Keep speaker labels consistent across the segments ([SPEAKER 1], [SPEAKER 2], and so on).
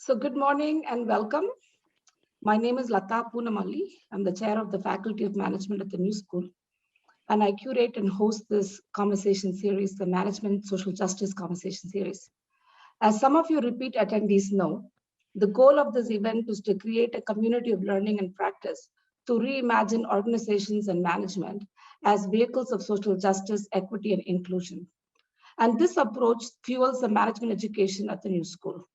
[SPEAKER 1] So good morning and welcome. My name is Lata Poonamalli. I'm the chair of the Faculty of Management at the New School, and I curate and host this conversation series, the Management Social Justice Conversation Series. As some of you repeat attendees know, the goal of this event is to create a community of learning and practice to reimagine organizations and management as vehicles of social justice, equity, and inclusion. And this approach fuels the management education at the New School.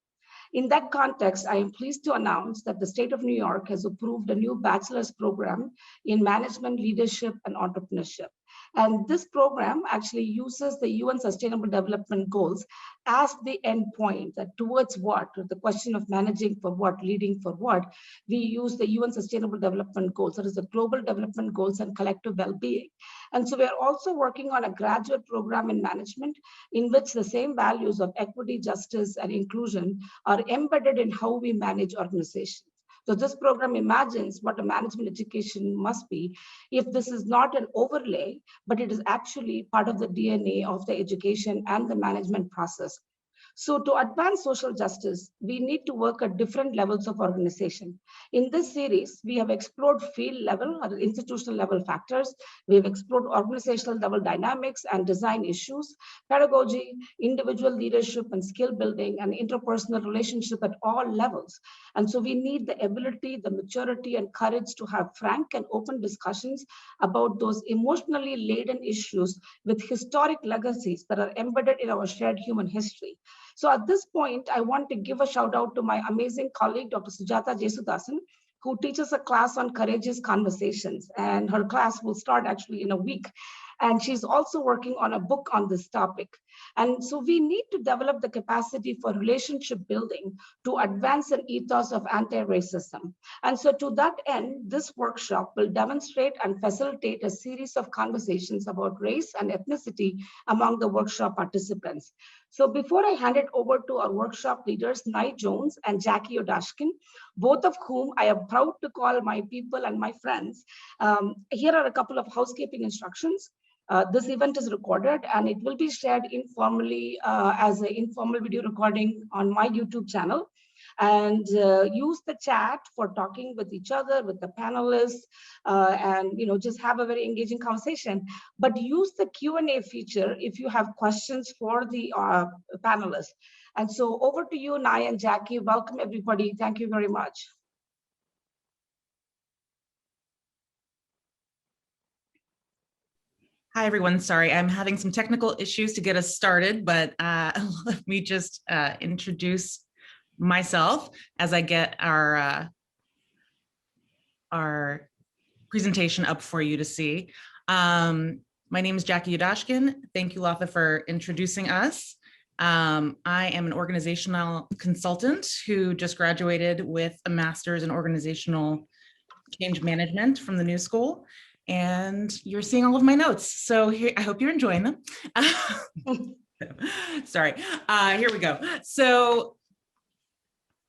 [SPEAKER 1] In that context, I am pleased to announce that the state of New York has approved a new bachelor's program in management, leadership, and entrepreneurship. And this program actually uses the UN Sustainable Development Goals as the end point, that towards what, the question of managing for what, leading for what, we use the UN Sustainable Development Goals, that is the Global Development Goals and collective well-being. And so we're also working on a graduate program in management in which the same values of equity, justice, and inclusion are embedded in how we manage organizations. So this program imagines what a management education must be if this is not an overlay, but it is actually part of the DNA of the education and the management process. So to advance social justice, we need to work at different levels of organization. In this series, we have explored field level or institutional level factors. We have explored organizational level dynamics and design issues, pedagogy, individual leadership and skill building, and interpersonal relationship at all levels. And so we need the ability, the maturity, and courage to have frank and open discussions about those emotionally laden issues with historic legacies that are embedded in our shared human history. So at this point, I want to give a shout out to my amazing colleague, Dr. Sujata Jesudasan, who teaches a class on courageous conversations. And her class will start actually in a week. And she's also working on a book on this topic. And so we need to develop the capacity for relationship building to advance an ethos of anti-racism. And so to that end, this workshop will demonstrate and facilitate a series of conversations about race and ethnicity among the workshop participants. So before I hand it over to our workshop leaders, Nye Jones and Jackie Odashkin, both of whom I am proud to call my people and my friends, here are a couple of housekeeping instructions. This event is recorded and it will be shared informally as an informal video recording on my YouTube channel. And use the chat for talking with each other, with the panelists, and just have a very engaging conversation. But use the Q&A feature if you have questions for the panelists. And so over to you, Nye and Jackie. Welcome, everybody. Thank you very much.
[SPEAKER 2] Hi, everyone. Sorry, I'm having some technical issues to get us started, but let me just introduce myself as I get our presentation up for you to see. My name is Jackie Udashkin. Thank you, Latha, for introducing us. I am an organizational consultant who just graduated with a master's in organizational change management from the New School. And you're seeing all of my notes. So here, I hope you're enjoying them. Sorry, here we go. So,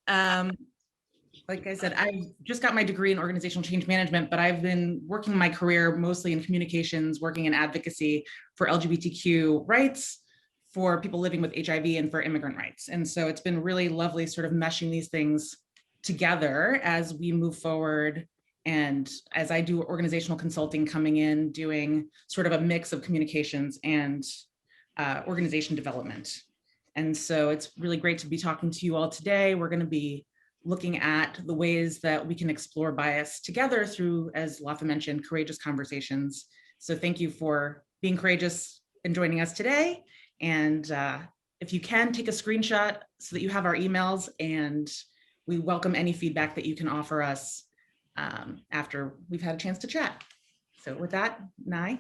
[SPEAKER 2] like I said, I just got my degree in organizational change management, but I've been working my career mostly in communications, working in advocacy for LGBTQ rights, for people living with HIV, and for immigrant rights. And so it's been really lovely sort of meshing these things together as we move forward. And as I do organizational consulting, coming in, doing sort of a mix of communications and organization development. And so it's really great to be talking to you all today. We're going to be looking at the ways that we can explore bias together through, as Latha mentioned, courageous conversations. So thank you for being courageous and joining us today. And if you can, take a screenshot so that you have our emails, and we welcome any feedback that you can offer us after we've had a chance to chat. So with that, Nye.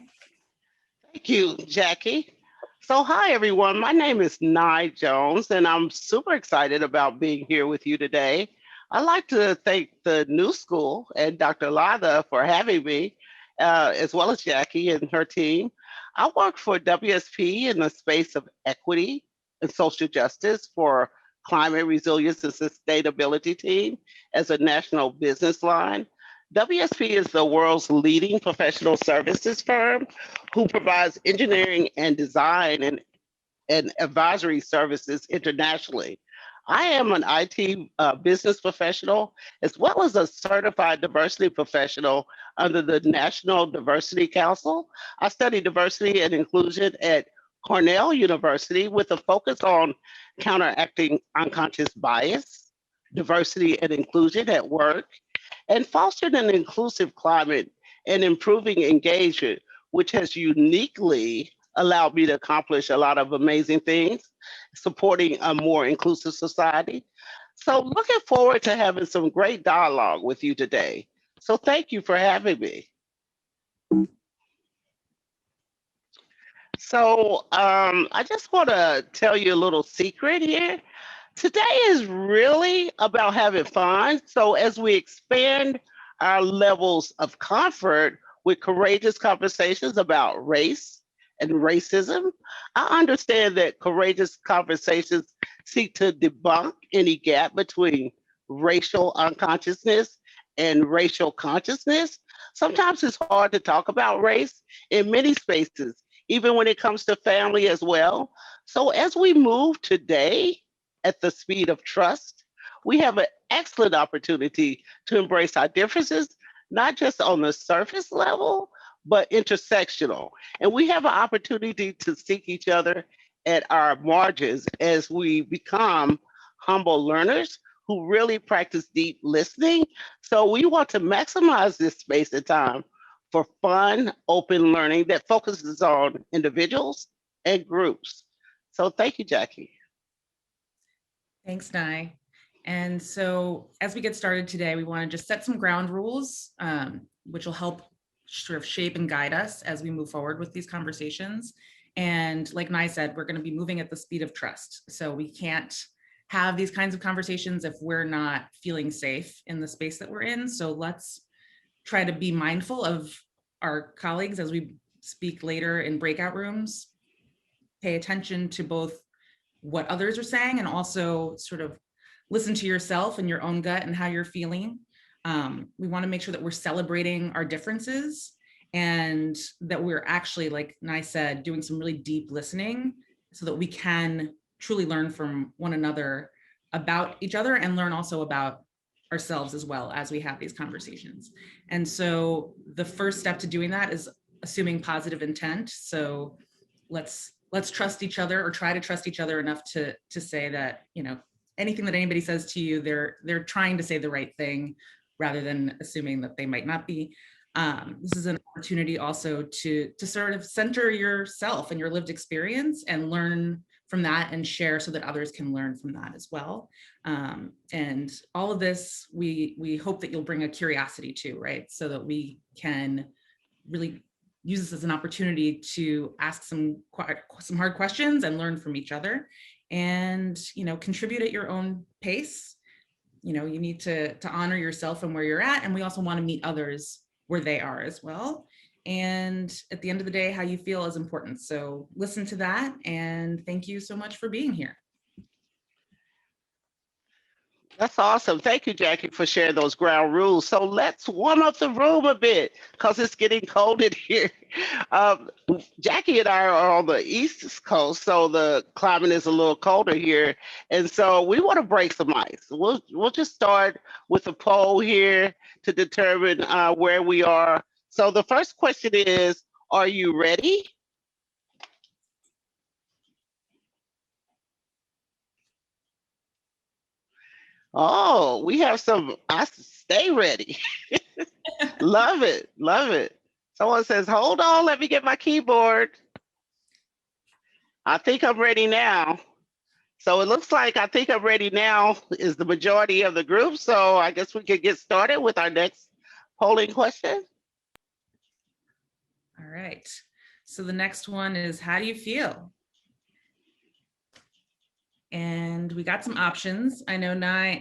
[SPEAKER 3] Thank you, Jackie. So hi, everyone. My name is Nye Jones, and I'm super excited about being here with you today. I'd like to thank the New School and Dr. Latha for having me, as well as Jackie and her team. I work for WSP in the space of equity and social justice for Climate Resilience and Sustainability team as a national business line. WSP is the world's leading professional services firm who provides engineering and design and advisory services internationally. I am an IT business professional, as well as a certified diversity professional under the National Diversity Council. I study diversity and inclusion at Cornell University with a focus on counteracting unconscious bias, diversity and inclusion at work, and fostering an inclusive climate and improving engagement, which has uniquely allowed me to accomplish a lot of amazing things, supporting a more inclusive society. So, looking forward to having some great dialogue with you today. So, thank you for having me. So, I just want to tell you a little secret here. Today is really about having fun. So, as we expand our levels of comfort with courageous conversations about race and racism, I understand that courageous conversations seek to debunk any gap between racial unconsciousness and racial consciousness. Sometimes it's hard to talk about race in many spaces, even when it comes to family as well. So, as we move today, at the speed of trust, we have an excellent opportunity to embrace our differences, not just on the surface level, but intersectional. And we have an opportunity to seek each other at our margins as we become humble learners who really practice deep listening. So we want to maximize this space and time for fun, open learning that focuses on individuals and groups. So thank you, Jackie.
[SPEAKER 2] Thanks, Nye. And so as we get started today, we want to just set some ground rules, which will help sort of shape and guide us as we move forward with these conversations. And like Nye said, we're going to be moving at the speed of trust. So we can't have these kinds of conversations if we're not feeling safe in the space that we're in. So let's try to be mindful of our colleagues as we speak later in breakout rooms. Pay attention to both what others are saying and also sort of listen to yourself and your own gut and how you're feeling. We want to make sure that we're celebrating our differences and that we're actually, like Nye said, doing some really deep listening so that we can truly learn from one another about each other and learn also about ourselves as well as we have these conversations. And so the first step to doing that is assuming positive intent. So let's trust each other, or try to trust each other enough to say that, you know, anything that anybody says to you, they're trying to say the right thing rather than assuming that they might not be. This is an opportunity also to sort of center yourself and your lived experience and learn from that and share so that others can learn from that as well. And all of this, we hope that you'll bring a curiosity to, right? So that we can really use this as an opportunity to ask some hard questions and learn from each other, and, you know, contribute at your own pace. You know, you need to honor yourself and where you're at, and we also want to meet others where they are as well. And at the end of the day, how you feel is important. So listen to that, and thank you so much for being here.
[SPEAKER 3] That's awesome. Thank you, Jackie, for sharing those ground rules. So let's warm up the room a bit because it's getting cold in here. Jackie and I are on the East Coast, so the climate is a little colder here. And so we want to break some ice. We'll just start with a poll here to determine where we are. So the first question is, are you ready? Oh, we have some, I stay ready. Love it, love it. Someone says, hold on, let me get my keyboard. I think I'm ready now. So it looks like I think I'm ready now is the majority of the group. So I guess we could get started with our next polling question.
[SPEAKER 2] All right. So the next one is, how do you feel? And we got some options. I know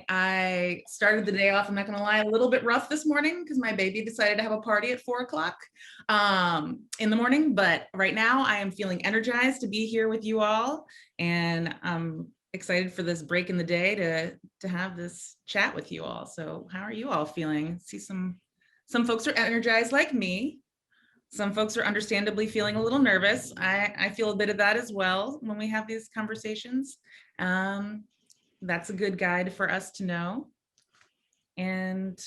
[SPEAKER 2] I started the day off, I'm not gonna lie, a little bit rough this morning because my baby decided to have a party at 4 o'clock in the morning. But right now I am feeling energized to be here with you all. And I'm excited for this break in the day to have this chat with you all. So how are you all feeling? See some folks are energized like me. Some folks are understandably feeling a little nervous. I feel a bit of that as well when we have these conversations. That's a good guide for us to know. And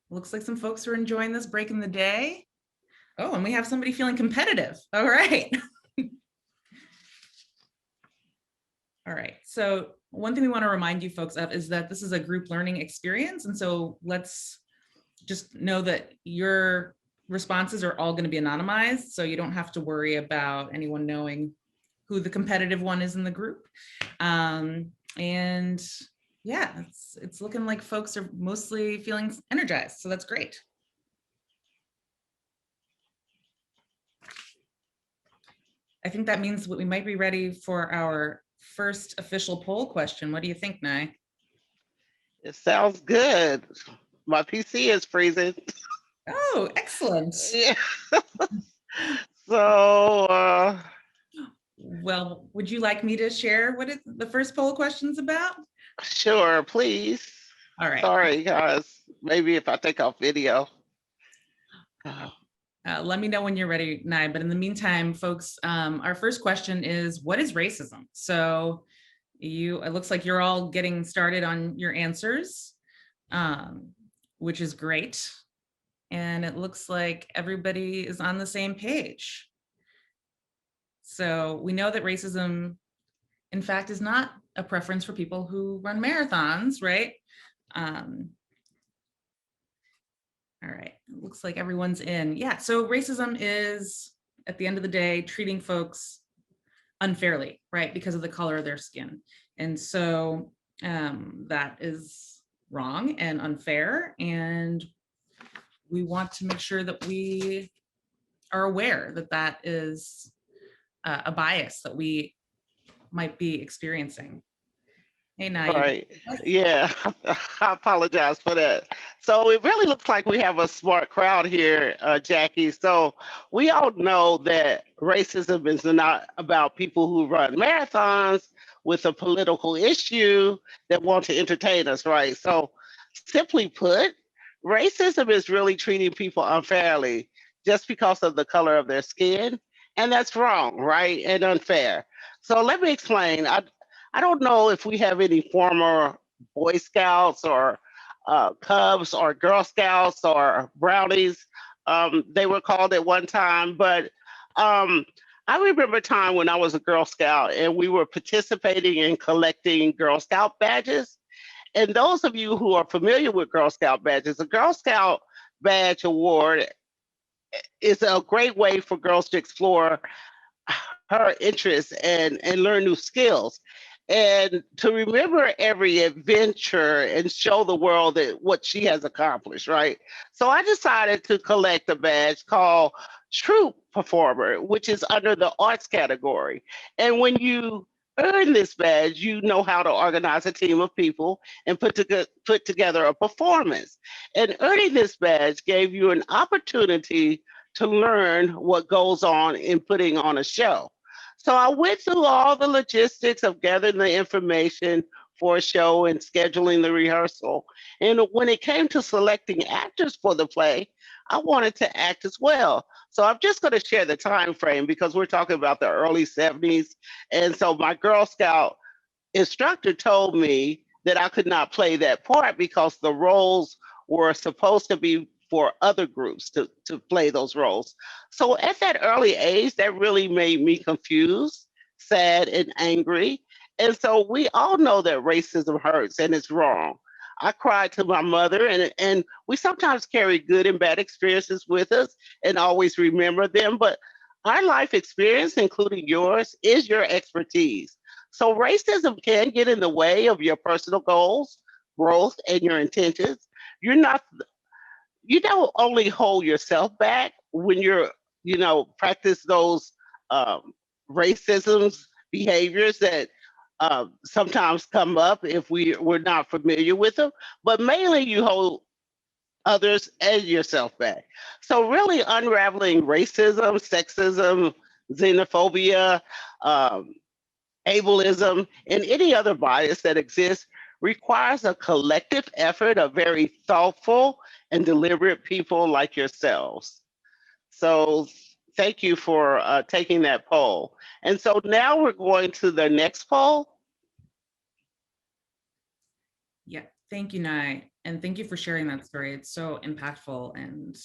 [SPEAKER 2] looks like some folks are enjoying this break in the day. Oh, and we have somebody feeling competitive. All right. All right. So one thing we want to remind you folks of is that this is a group learning experience. And so let's just know that your responses are all going to be anonymized. So you don't have to worry about anyone knowing who the competitive one is in the group. And yeah, it's looking like folks are mostly feeling energized. So that's great. I think that means we might be ready for our first official poll question. What do you think, Nye?
[SPEAKER 3] It sounds good. My PC is freezing.
[SPEAKER 2] Oh, excellent.
[SPEAKER 3] Yeah. So,
[SPEAKER 2] well, would you like me to share what the first poll question's about?
[SPEAKER 3] sure, please.
[SPEAKER 2] All right.
[SPEAKER 3] Sorry, guys. Maybe if I take off video.
[SPEAKER 2] Let me know when you're ready, Nye. But in the meantime, folks, our first question is, what is racism? So it looks like you're all getting started on your answers, which is great. And it looks like everybody is on the same page. So we know that racism, in fact, is not a preference for people who run marathons, right? All right, it looks like everyone's in. Yeah, so racism is, at the end of the day, treating folks unfairly, right, because of the color of their skin. And so that is wrong and unfair. And we want to make sure that we are aware that that is a bias that we might be experiencing. Hey, now
[SPEAKER 3] Right. Yeah, I apologize for that. So it really looks like we have a smart crowd here, Jackie. So we all know that racism is not about people who run marathons with a political issue that want to entertain us, right? So simply put, racism is really treating people unfairly just because of the color of their skin. And that's wrong, right? And unfair. So let me explain. I don't know if we have any former Boy Scouts or Cubs or Girl Scouts or Brownies. They were called at one time, but I remember a time when I was a Girl Scout and we were participating in collecting Girl Scout badges. And those of you who are familiar with Girl Scout badges, the Girl Scout Badge Award is a great way for girls to explore her interests and learn new skills and to remember every adventure and show the world that what she has accomplished, right? So I decided to collect a badge called Troop Performer, which is under the arts category. And when you earn this badge, you know how to organize a team of people and put together a performance. And earning this badge gave you an opportunity to learn what goes on in putting on a show. So I went through all the logistics of gathering the information for a show and scheduling the rehearsal. And when it came to selecting actors for the play, I wanted to act as well. So I'm just going to share the time frame because we're talking about the early 70s. And so my Girl Scout instructor told me that I could not play that part because the roles were supposed to be for other groups to play those roles. So at that early age, that really made me confused, sad, and angry. And so we all know that racism hurts and it's wrong. I cried to my mother, and we sometimes carry good and bad experiences with us and always remember them. But our life experience, including yours, is your expertise. So racism can get in the way of your personal goals, growth, and your intentions. You're not you don't only hold yourself back when practice those um, racism behaviors that sometimes come up if we're not familiar with them, but mainly you hold others and yourself back. So really unraveling racism, sexism, xenophobia, um, ableism, and any other bias that exists requires a collective effort of very thoughtful and deliberate people like yourselves. So thank you for taking that poll. And so now we're going to the next poll.
[SPEAKER 2] Yeah, thank you, Nye. And thank you for sharing that story. It's so impactful and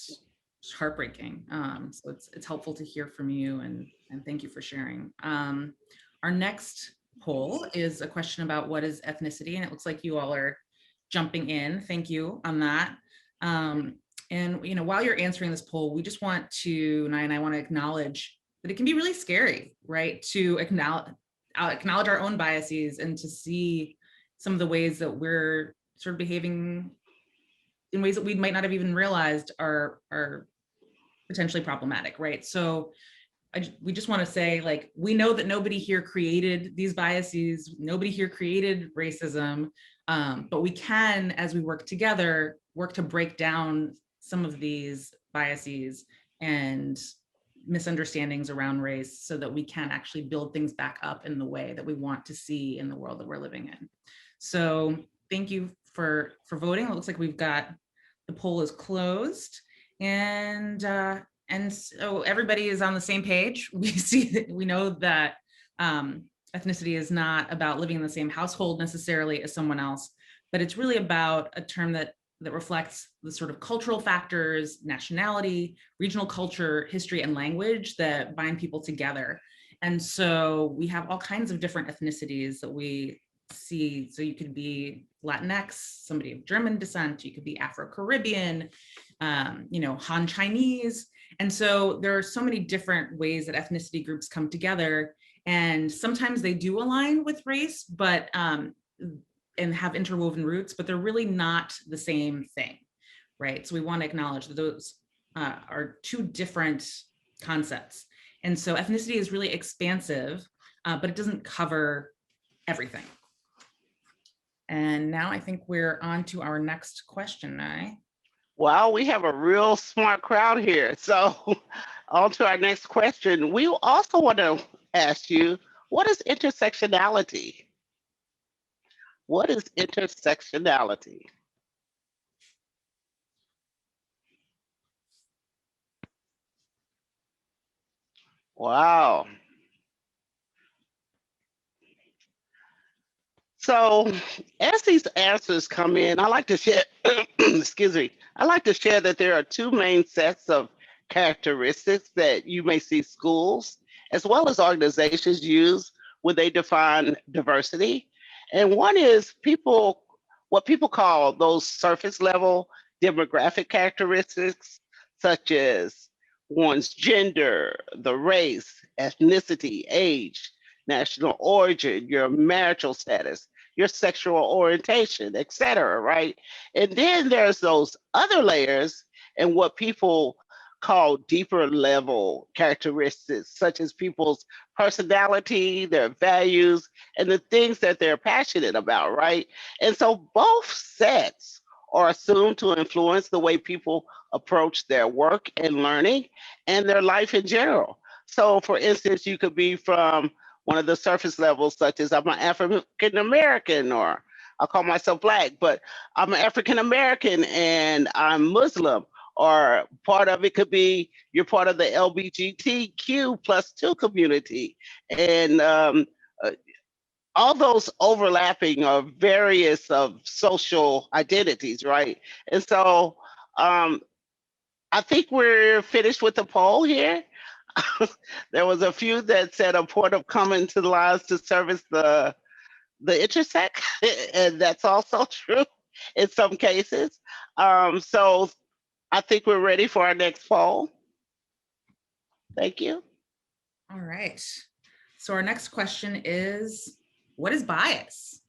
[SPEAKER 2] heartbreaking. So it's helpful to hear from you, and thank you for sharing. Our next poll is a question about what is ethnicity, and it looks like you all are jumping in. Thank you on that. And while you're answering this poll, we just want to, Nye and I want to acknowledge that it can be really scary, right? To acknowledge our own biases and to see some of the ways that we're sort of behaving in ways that we might not have even realized are potentially problematic, right? So we just want to say, like, we know that nobody here created these biases, nobody here created racism, but we can, as we work together, work to break down some of these biases and misunderstandings around race so that we can actually build things back up in the way that we want to see in the world that we're living in. So thank you for voting. It looks like we've got, the poll is closed, and so everybody is on the same page. We know that ethnicity is not about living in the same household necessarily as someone else, but it's really about a term that reflects the sort of cultural factors, nationality, regional culture, history, and language that bind people together. And so we have all kinds of different ethnicities that we see. So you could be Latinx, somebody of German descent, you could be Afro-Caribbean, Han Chinese. And so there are so many different ways that ethnicity groups come together, and sometimes they do align with race, but and have interwoven roots, but they're really not the same thing, right? So we want to acknowledge that those are two different concepts. And so ethnicity is really expansive, but it doesn't cover everything. And now I think we're on to our next question, Nye.
[SPEAKER 3] Wow, we have a real smart crowd here. So on to our next question. We also want to ask you, what is intersectionality? What is intersectionality? Wow. So as these answers come in, I like to share, excuse me, I like to share that there are two main sets of characteristics that you may see schools as well as organizations use when they define diversity. And one is what people call those surface level demographic characteristics, such as one's gender, the race, ethnicity, age, national origin, your marital status, your sexual orientation, etc., right? And then there's those other layers and what people call deeper level characteristics, such as people's personality, their values, and the things that they're passionate about, right? And so both sets are assumed to influence the way people approach their work and learning and their life in general. So, for instance, you could be from one of the surface levels, such as I'm an African American, or I'll call myself Black, but I'm an African American and I'm Muslim. Or part of it could be you're part of the LGBTQ+2 community. And all those overlapping of various of social identities, right? And so I think we're finished with the poll here. There was a few that said a port of coming to the lives to service the intersect, and that's also true in some cases. So I think we're ready for our next poll. Thank you.
[SPEAKER 2] All right. So our next question is, what is bias?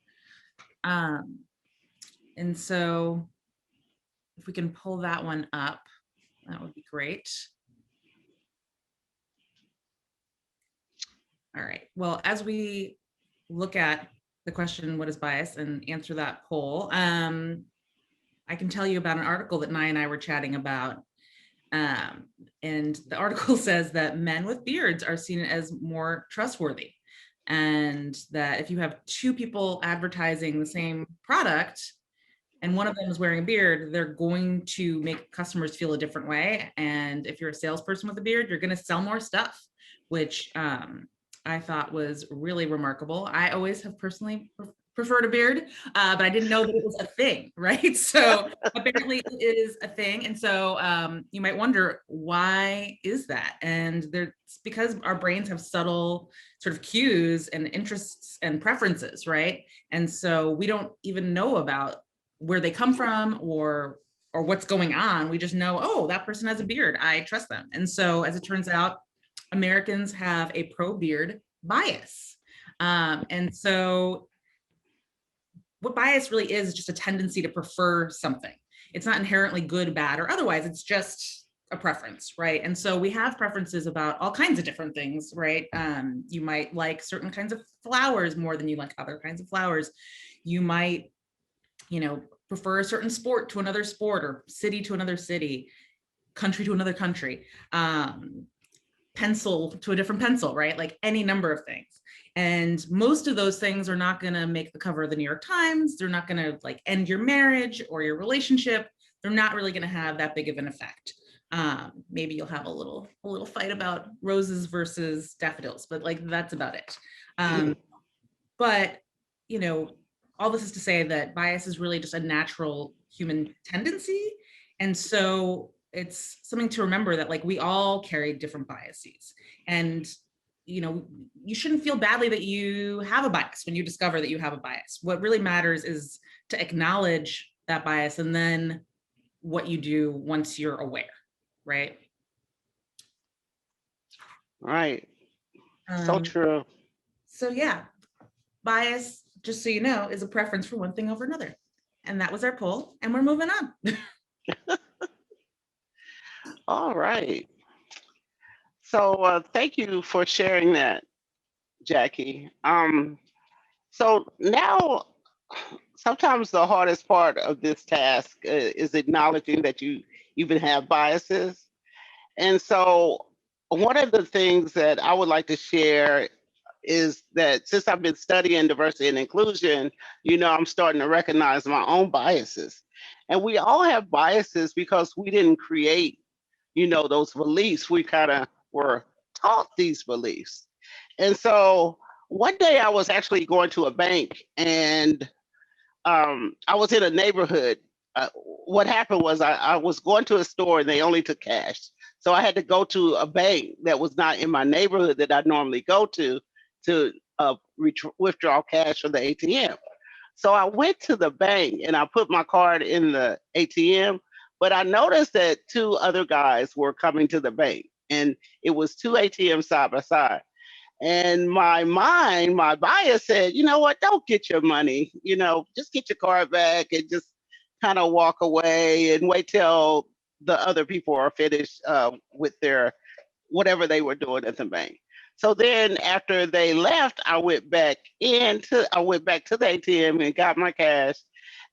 [SPEAKER 2] And so if we can pull that one up, that would be great. All right. Well, as we look at the question, what is bias, and answer that poll, I can tell you about an article that Nye and I were chatting about. And the article says that men with beards are seen as more trustworthy, and that if you have two people advertising the same product and one of them is wearing a beard, they're going to make customers feel a different way. And if you're a salesperson with a beard, you're going to sell more stuff, which I thought was really remarkable. I always have personally preferred a beard, but I didn't know that it was a thing, right? So apparently it is a thing. And so you might wonder, why is that? And it's because our brains have subtle sort of cues and interests and preferences, right? And so we don't even know about where they come from or what's going on. We just know, oh, that person has a beard, I trust them. And so as it turns out, Americans have a pro-beard bias. And so what bias really is just a tendency to prefer something. It's not inherently good, bad, or otherwise, it's just a preference, right? And so we have preferences about all kinds of different things, right? You might like certain kinds of flowers more than you like other kinds of flowers. You might, prefer a certain sport to another sport, or city to another city, country to another country, pencil to a different pencil, right? Like any number of things. And most of those things are not going to make the cover of the New York Times. They're not going to like end your marriage or your relationship. They're not really going to have that big of an effect. Maybe you'll have a little fight about roses versus daffodils, but like that's about it. But all this is to say that bias is really just a natural human tendency. And so it's something to remember that like we all carry different biases. And you shouldn't feel badly that you have a bias when you discover that you have a bias. What really matters is to acknowledge that bias and then what you do once you're aware, right?
[SPEAKER 3] Right. So true.
[SPEAKER 2] So yeah, bias, just so you know, is a preference for one thing over another. And that was our poll, and we're moving on.
[SPEAKER 3] All right. So thank you for sharing that, Jackie. So now, sometimes the hardest part of this task is acknowledging that you even have biases. And so one of the things that I would like to share is that since I've been studying diversity and inclusion, I'm starting to recognize my own biases. And we all have biases because we didn't create, those beliefs. We kind of were taught these beliefs. And so one day I was actually going to a bank, and I was in a neighborhood. What happened was I was going to a store and they only took cash. So I had to go to a bank that was not in my neighborhood that I normally go to withdraw cash from the ATM. So I went to the bank and I put my card in the ATM, but I noticed that two other guys were coming to the bank, and it was two ATMs side by side. And my bias said, you know what, don't get your money, just get your card back and just kind of walk away and wait till the other people are finished with their whatever they were doing at the bank. So then after they left, I went back to the ATM and got my cash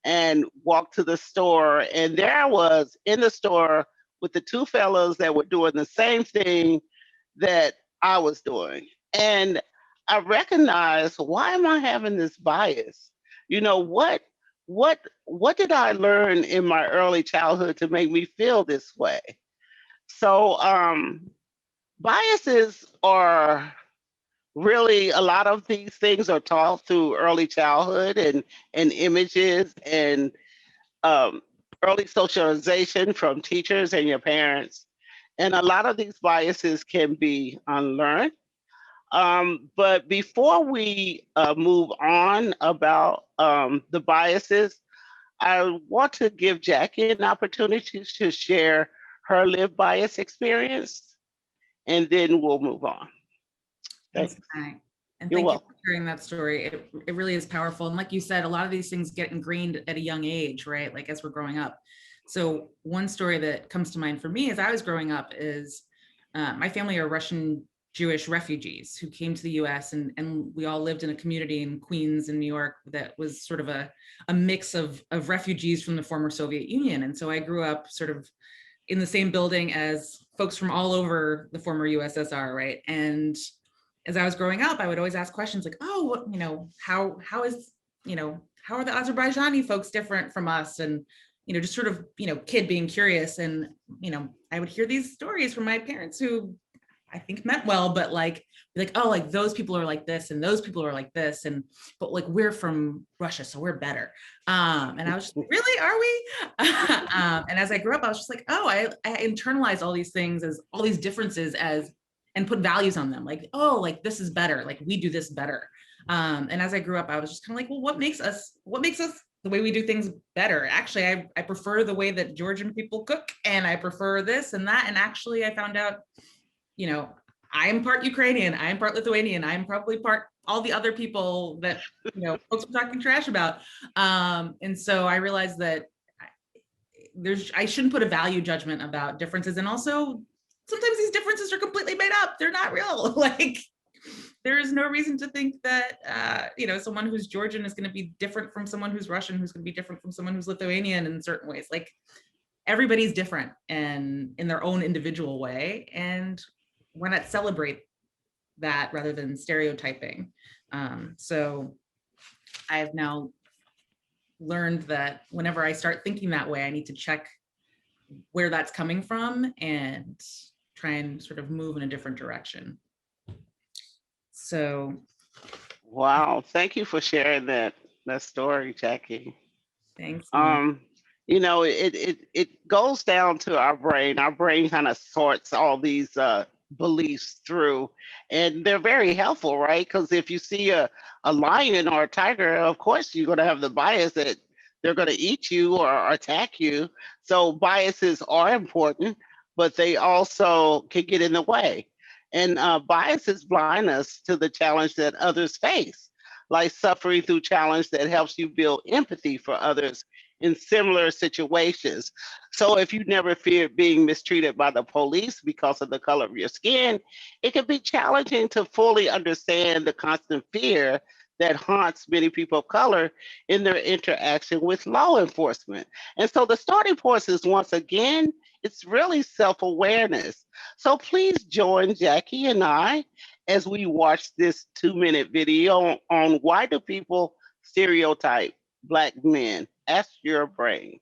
[SPEAKER 3] and walked to the store. And there I was in the store with the two fellows that were doing the same thing that I was doing. And I recognized, why am I having this bias? What did I learn in my early childhood to make me feel this way? So biases are really, a lot of these things are taught through early childhood and images and early socialization from teachers and your parents. And a lot of these biases can be unlearned. But before we move on about the biases, I want to give Jackie an opportunity to share her lived bias experience, and then we'll move on.
[SPEAKER 2] Thanks. And thank you for sharing that story. It really is powerful. And like you said, a lot of these things get ingrained at a young age, right? Like as we're growing up. So one story that comes to mind for me as I was growing up is my family are Russian Jewish refugees who came to the US, and we all lived in a community in Queens in New York that was sort of a mix of refugees from the former Soviet Union. And so I grew up sort of in the same building as folks from all over the former USSR, right? And as I was growing up, I would always ask questions like, oh, what, how are the Azerbaijani folks different from us? And, just sort of, kid being curious. And, I would hear these stories from my parents who I think meant well, but like, oh, like those people are like this and those people are like this. And, but like, we're from Russia, so we're better. And I was just like, really, are we? And as I grew up, I was just like, oh, I internalized all these things as all these differences as, and put values on them. Like, oh, like this is better. Like we do this better. And as I grew up, I was just kind of like, well, what makes us the way we do things better? Actually, I prefer the way that Georgian people cook, and I prefer this and that. And actually I found out, you know, I'm part Ukrainian, I'm part Lithuanian, I'm probably part all the other people that, you know, folks were talking trash about. And so I realized that I shouldn't put a value judgment about differences. And also sometimes these differences are completely made up. They're not real. Like there is no reason to think that, you know, someone who's Georgian is going to be different from someone who's Russian, who's going to be different from someone who's Lithuanian in certain ways. Like everybody's different and in their own individual way. And why not celebrate that rather than stereotyping? So I have now learned that whenever I start thinking that way, I need to check where that's coming from and try and sort of move in a different direction. So.
[SPEAKER 3] Wow, thank you for sharing that story, Jackie.
[SPEAKER 2] Thanks.
[SPEAKER 3] You know, it goes down to our brain. Our brain kind of sorts all these beliefs through, and they're very helpful, right? Because if you see a lion or a tiger, of course you're going to have the bias that they're going to eat you or attack you. So biases are important, but they also can get in the way. And biases blind us to the challenge that others face, like suffering through challenge that helps you build empathy for others in similar situations. So if you never feared being mistreated by the police because of the color of your skin, it can be challenging to fully understand the constant fear that haunts many people of color in their interaction with law enforcement. And so the starting point is, once again, it's really self-awareness. So please join Jackie and I as we watch this 2-minute video on why do people stereotype Black men. Ask your brain.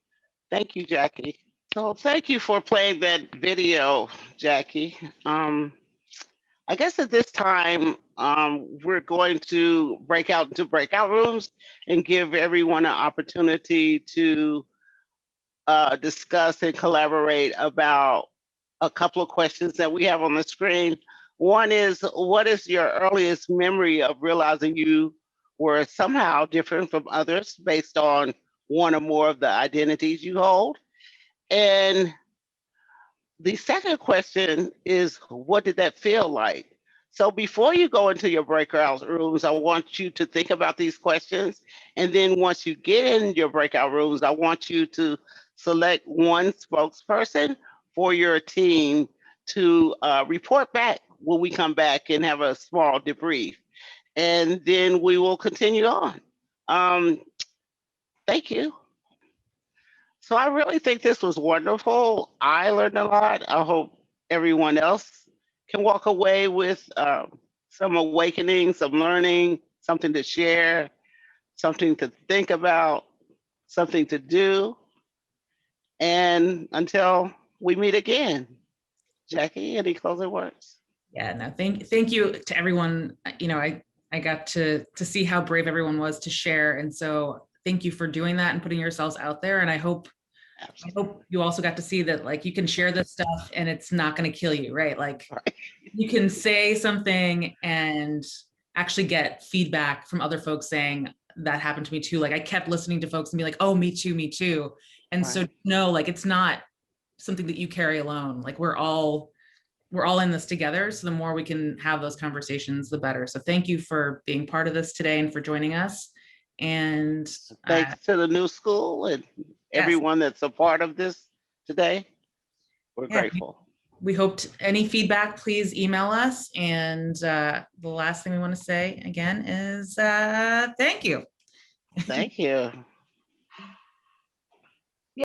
[SPEAKER 3] Thank you, Jackie. So thank you for playing that video, Jackie. I guess at this time, we're going to break out into breakout rooms and give everyone an opportunity to discuss and collaborate about a couple of questions that we have on the screen. One is, what is your earliest memory of realizing you were somehow different from others based on one or more of the identities you hold? And the second question is, what did that feel like? So before you go into your breakout rooms, I want you to think about these questions. And then once you get in your breakout rooms, I want you to select one spokesperson for your team to report back when we come back and have a small debrief. And then we will continue on. Thank you. So I really think this was wonderful. I learned a lot. I hope everyone else can walk away with some awakening, some learning, something to share, something to think about, something to do. And until we meet again, Jackie, any closing words?
[SPEAKER 2] Yeah, no, thank you to everyone. You know, I got to see how brave everyone was to share. And so thank you for doing that and putting yourselves out there. And I hope you also got to see that, like, you can share this stuff and it's not going to kill you, right? Like you can say something and actually get feedback from other folks saying that happened to me too. Like I kept listening to folks and be like, oh, me too, me too. And so no, like it's not something that you carry alone. Like we're all in this together. So the more we can have those conversations, the better. So thank you for being part of this today and for joining us. And
[SPEAKER 3] thanks to the New School and everyone that's a part of this today. We're grateful.
[SPEAKER 2] We hoped any feedback, please email us. And the last thing we want to say again is thank you.
[SPEAKER 3] Thank you.